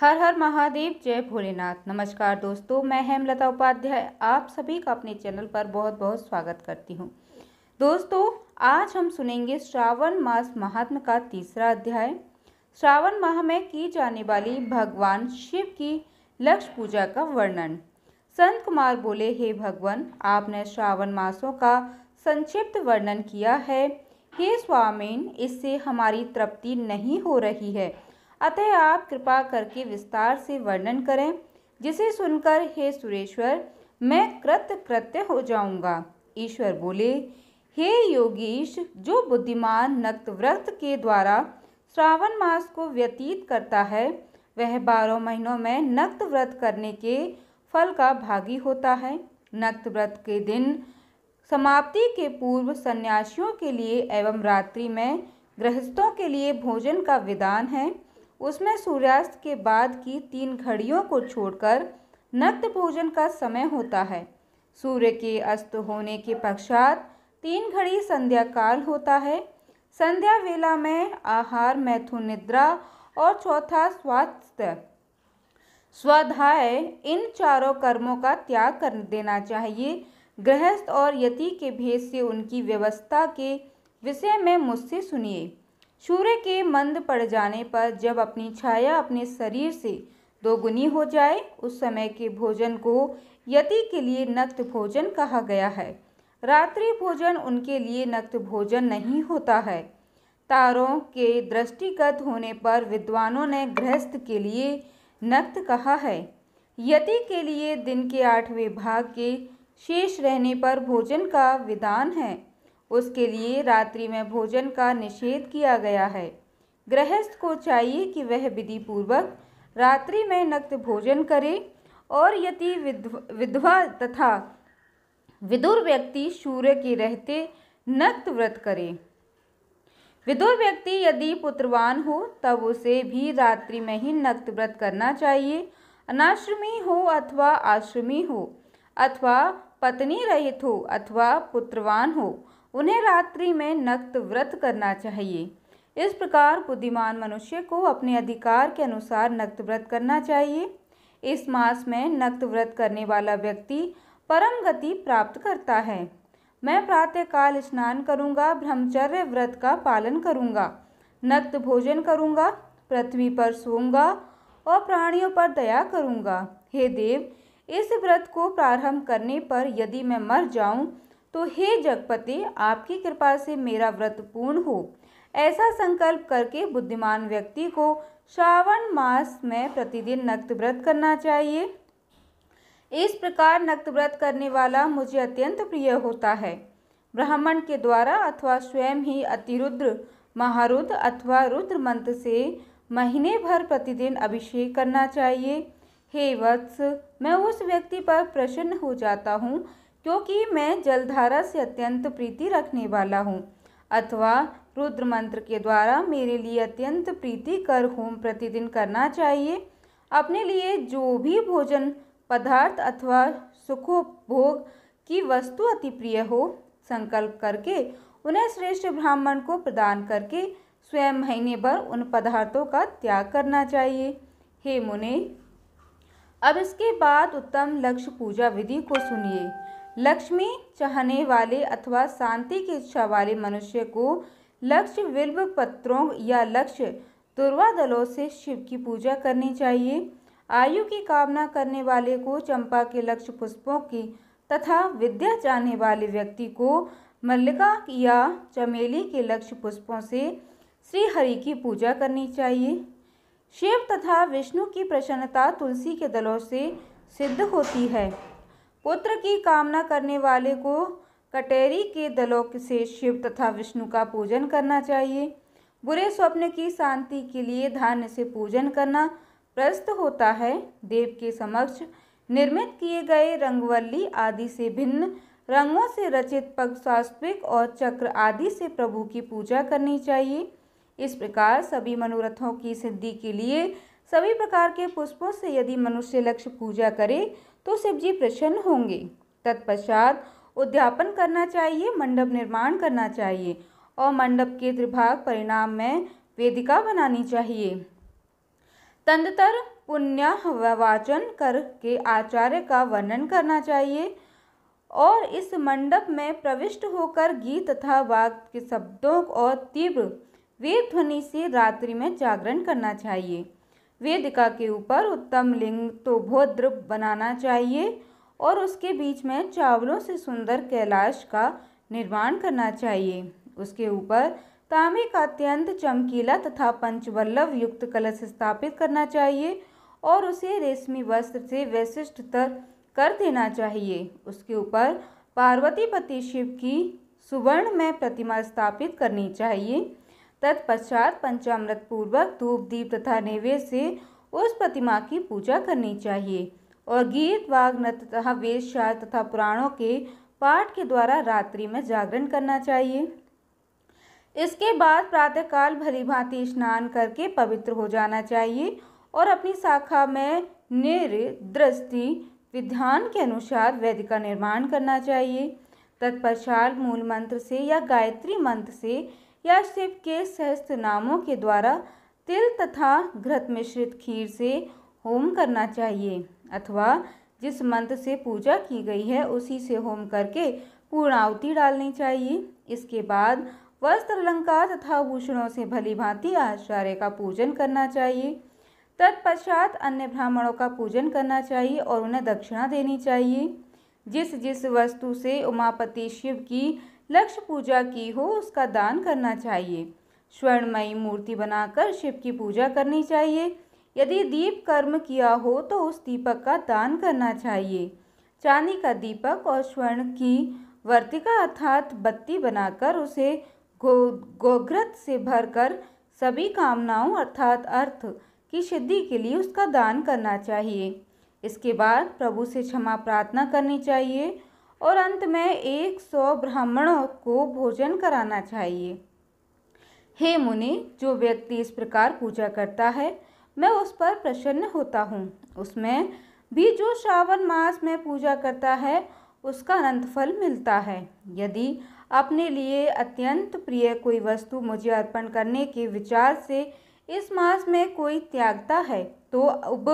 हर हर महादेव, जय भोलेनाथ। नमस्कार दोस्तों, मैं हेमलता उपाध्याय आप सभी का अपने चैनल पर बहुत बहुत स्वागत करती हूँ। दोस्तों, आज हम सुनेंगे श्रावण मास महात्म्य का तीसरा अध्याय। श्रावण माह में की जाने वाली भगवान शिव की लक्ष्य पूजा का वर्णन। संत कुमार बोले, हे भगवान, आपने श्रावण मासों का संक्षिप्त वर्णन किया है। हे स्वामीन, इससे हमारी तृप्ति नहीं हो रही है, अतः आप कृपा करके विस्तार से वर्णन करें, जिसे सुनकर हे सुरेश्वर मैं कृतकृत्य हो जाऊंगा। ईश्वर बोले, हे योगीश, जो बुद्धिमान नक्तव्रत के द्वारा श्रावण मास को व्यतीत करता है, वह 12 महीनों में नक्तव्रत करने के फल का भागी होता है। नक्तव्रत के दिन समाप्ति के पूर्व सन्यासियों के लिए एवं रात्रि में गृहस्थों के लिए भोजन का विधान है। उसमें सूर्यास्त के बाद की 3 घड़ियों को छोड़कर नक्त भोजन का समय होता है। सूर्य के अस्त होने के पश्चात 3 घड़ी संध्या काल होता है। संध्या वेला में आहार, मैथुन, निद्रा और चौथा स्वास्थ्य स्वाध्याय, इन चारों कर्मों का त्याग कर देना चाहिए। गृहस्थ और यति के भेद से उनकी व्यवस्था के विषय में मुझसे सुनिए। सूर्य के मंद पड़ जाने पर जब अपनी छाया अपने शरीर से दोगुनी हो जाए, उस समय के भोजन को यति के लिए नक्त भोजन कहा गया है। रात्रि भोजन उनके लिए नक्त भोजन नहीं होता है। तारों के दृष्टिगत होने पर विद्वानों ने गृहस्थ के लिए नक्त कहा है। यति के लिए दिन के 8वें भाग के शेष रहने पर भोजन का विधान है। उसके लिए रात्रि में भोजन का निषेध किया गया है। गृहस्थ को चाहिए कि वह विधि पूर्वक रात्रि में नक्त भोजन करे और यदि विधवा तथा विदुर व्यक्ति सूर्य के रहते नक्त व्रत करे। विदुर व्यक्ति यदि पुत्रवान हो तब उसे भी रात्रि में ही नक्त व्रत करना चाहिए। अनाश्रमी हो अथवा आश्रमी हो अथवा पत्नी रहित हो अथवा पुत्रवान हो, उन्हें रात्रि में नक्त व्रत करना चाहिए। इस प्रकार बुद्धिमान मनुष्य को अपने अधिकार के अनुसार नक्त व्रत करना चाहिए। इस मास में नक्त व्रत करने वाला व्यक्ति परम गति प्राप्त करता है। मैं प्रातःकाल स्नान करूंगा, ब्रह्मचर्य व्रत का पालन करूंगा, नक्त भोजन करूंगा, पृथ्वी पर सोऊंगा और प्राणियों पर दया करूंगा। हे देव, इस व्रत को प्रारंभ करने पर यदि मैं मर जाऊं तो हे जगपति, आपकी कृपा से मेरा व्रत पूर्ण हो। ऐसा संकल्प करके बुद्धिमान व्यक्ति को श्रावण मास में प्रतिदिन नक्त व्रत करना चाहिए। इस प्रकार नक्त व्रत करने वाला मुझे अत्यंत प्रिय होता है। ब्राह्मण के द्वारा अथवा स्वयं ही अतिरुद्र, महारुद्र अथवा रुद्र मंत्र से महीने भर प्रतिदिन अभिषेक करना चाहिए। हे वत्स, मैं उस व्यक्ति पर प्रसन्न हो जाता हूँ क्योंकि मैं जलधारा से अत्यंत प्रीति रखने वाला हूँ। अथवा रुद्र मंत्र के द्वारा मेरे लिए अत्यंत प्रीति कर होम प्रतिदिन करना चाहिए। अपने लिए जो भी भोजन पदार्थ अथवा सुखोपभोग की वस्तु अति प्रिय हो, संकल्प करके उन्हें श्रेष्ठ ब्राह्मण को प्रदान करके स्वयं महीने भर उन पदार्थों का त्याग करना चाहिए। हे मुने, अब इसके बाद उत्तम लक्ष्य पूजा विधि को सुनिए। लक्ष्मी चाहने वाले अथवा शांति की इच्छा वाले मनुष्य को लक्ष्य बिल्व पत्रों या लक्ष्य दुर्वा दलों से शिव की पूजा करनी चाहिए। आयु की कामना करने वाले को चंपा के लक्ष्य पुष्पों की तथा विद्या चाहने वाले व्यक्ति को मल्लिका या चमेली के लक्ष्य पुष्पों से श्री हरि की पूजा करनी चाहिए। शिव तथा विष्णु की प्रसन्नता तुलसी के दलों से सिद्ध होती है। पुत्र की कामना करने वाले को कटेरी के दलों से शिव तथा विष्णु का पूजन करना चाहिए। बुरे स्वप्न की शांति के लिए धान्य से पूजन करना प्रशस्त होता है। देव के समक्ष निर्मित किए गए रंगवल्ली आदि से भिन्न रंगों से रचित पग, सात्विक और चक्र आदि से प्रभु की पूजा करनी चाहिए। इस प्रकार सभी मनोरथों की सिद्धि के लिए सभी प्रकार के पुष्पों से यदि मनुष्य लक्ष्य पूजा करे तो शिव जी प्रसन्न होंगे। तत्पश्चात उद्यापन करना चाहिए, मंडप निर्माण करना चाहिए और मंडप के त्रिभाग परिणाम में वेदिका बनानी चाहिए। तदंतर पुण्याहवाचन करके आचार्य का वर्णन करना चाहिए और इस मंडप में प्रविष्ट होकर गीत तथा वाक्य के शब्दों और तीव्र वेद ध्वनि से रात्रि में जागरण करना चाहिए। वेदिका के ऊपर उत्तम लिंग तो भद्र बनाना चाहिए और उसके बीच में चावलों से सुंदर कैलाश का निर्माण करना चाहिए। उसके ऊपर तांबे का अत्यंत चमकीला तथा पंचवल्लभ युक्त कलश स्थापित करना चाहिए और उसे रेशमी वस्त्र से वैशिष्ट कर देना चाहिए। उसके ऊपर पार्वती पति शिव की सुवर्ण में प्रतिमा स्थापित करनी चाहिए। तत्पश्चात पंचामृत पूर्वक धूप दीप तथा नैवेद्य से उस प्रतिमा की पूजा करनी चाहिए और गीत वाग नृत्य तथा वेद शास्त्र तथा पुराणों के पाठ के द्वारा रात्रि में जागरण करना चाहिए। इसके बाद प्रातःकाल भली भांति स्नान करके पवित्र हो जाना चाहिए और अपनी शाखा में निर्दृष्टि विधान के अनुसार वेद का निर्माण करना चाहिए। तत्पश्चात मूल मंत्र से या गायत्री मंत्र से या शिव के सहस्त्र नामों के द्वारा तिल तथा घृत मिश्रित खीर से होम करना चाहिए अथवा जिस मंत्र से पूजा की गई है उसी से होम करके पूर्णाहुति डालनी चाहिए। इसके बाद वस्त्र अलंकार तथा आभूषणों से भली भांति आचार्य का पूजन करना चाहिए। तत्पश्चात अन्य ब्राह्मणों का पूजन करना चाहिए और उन्हें दक्षिणा देनी चाहिए। जिस जिस वस्तु से उमापति शिव की लक्ष्य पूजा की हो उसका दान करना चाहिए। स्वर्णमयी मूर्ति बनाकर शिव की पूजा करनी चाहिए। यदि दीप कर्म किया हो तो उस दीपक का दान करना चाहिए। चांदी का दीपक और स्वर्ण की वर्तिका अर्थात बत्ती बनाकर उसे गोघृत से भरकर सभी कामनाओं अर्थात अर्थ की सिद्धि के लिए उसका दान करना चाहिए। इसके बाद प्रभु से क्षमा प्रार्थना करनी चाहिए और अंत में 100 ब्राह्मणों को भोजन कराना चाहिए। हे मुनि, जो व्यक्ति इस प्रकार पूजा करता है मैं उस पर प्रसन्न होता हूँ। उसमें भी जो श्रावण मास में पूजा करता है उसका अनंत फल मिलता है। यदि अपने लिए अत्यंत प्रिय कोई वस्तु मुझे अर्पण करने के विचार से इस मास में कोई त्यागता है तो अब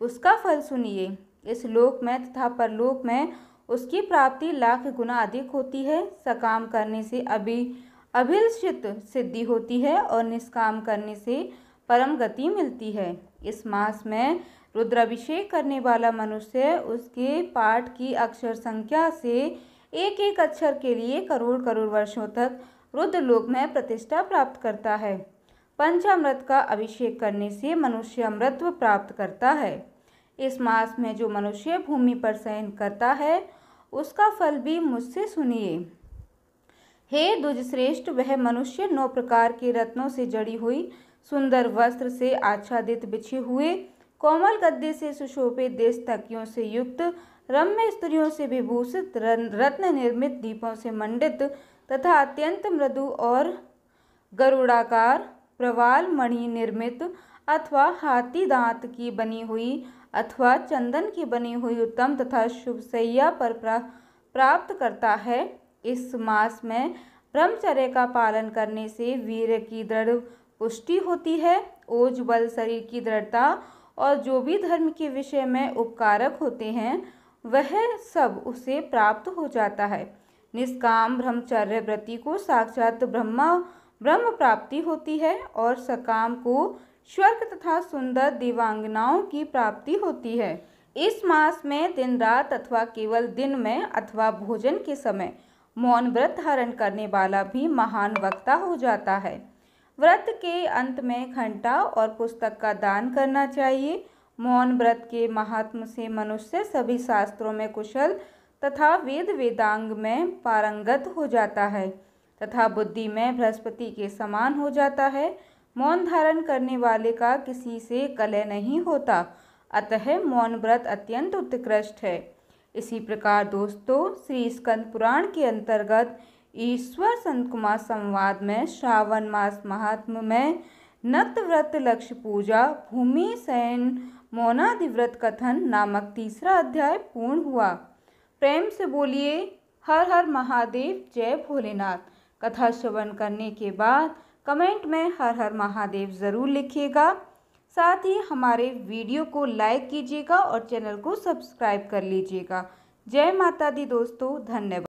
उसका फल सुनिए। इस लोक में तथा परलोक में उसकी प्राप्ति लाख गुना अधिक होती है। सकाम करने से अभिलषित सिद्धि होती है और निष्काम करने से परम गति मिलती है। इस मास में रुद्राभिषेक करने वाला मनुष्य उसके पाठ की अक्षर संख्या से एक एक अक्षर के लिए करोड़ करोड़ वर्षों तक रुद्रलोक में प्रतिष्ठा प्राप्त करता है। पंचामृत का अभिषेक करने से मनुष्य अमृतत्व प्राप्त करता है। इस मास में जो मनुष्य भूमि पर शयन करता है उसका फल भी मुझसे सुनिए। हे द्विजश्रेष्ठ, वह मनुष्य 9 प्रकार के रत्नों से जड़ी हुई सुंदर वस्त्र से आच्छादित बिछे हुए कोमल गद्दे से सुशोभित देश तकियों से युक्त रम्य स्त्रियों से विभूषित रत्न निर्मित दीपों से मंडित तथा अत्यंत मृदु और गरुड़ाकार प्रवाल मणि निर्मित अथवा हाथी दांत की बनी हुई अथवा चंदन की बनी हुई उत्तम तथा शुभ शैया पर प्राप्त करता है। इस मास में ब्रह्मचर्य का पालन करने से वीर की दृढ़ पुष्टि होती है। ओज बल शरीर की दृढ़ता और जो भी धर्म के विषय में उपकारक होते हैं वह सब उसे प्राप्त हो जाता है। निष्काम ब्रह्मचर्य व्रति को साक्षात ब्रह्म प्राप्ति होती है और सकाम को स्वर्ग तथा सुंदर देवांगनाओं की प्राप्ति होती है। इस मास में दिन रात अथवा केवल दिन में अथवा भोजन के समय मौन व्रत धारण करने वाला भी महान वक्ता हो जाता है। व्रत के अंत में घंटा और पुस्तक का दान करना चाहिए। मौन व्रत के महात्म से मनुष्य सभी शास्त्रों में कुशल तथा वेदांग में पारंगत हो जाता है तथा बुद्धि में बृहस्पति के समान हो जाता है। मौन धारण करने वाले का किसी से कलह नहीं होता, अतः मौन व्रत अत्यंत उत्कृष्ट है। इसी प्रकार दोस्तों, श्री स्कंद पुराण के अंतर्गत ईश्वर संत कुमार संवाद में श्रावण मास महात्म्य में नक्त व्रत लक्ष्य पूजा भूमि शयन मौनादि व्रत कथन नामक 3रा अध्याय पूर्ण हुआ। प्रेम से बोलिए हर हर महादेव, जय भोलेनाथ। कथा श्रवण करने के बाद कमेंट में हर हर महादेव ज़रूर लिखिएगा। साथ ही हमारे वीडियो को लाइक कीजिएगा और चैनल को सब्सक्राइब कर लीजिएगा। जय माता दी दोस्तों, धन्यवाद।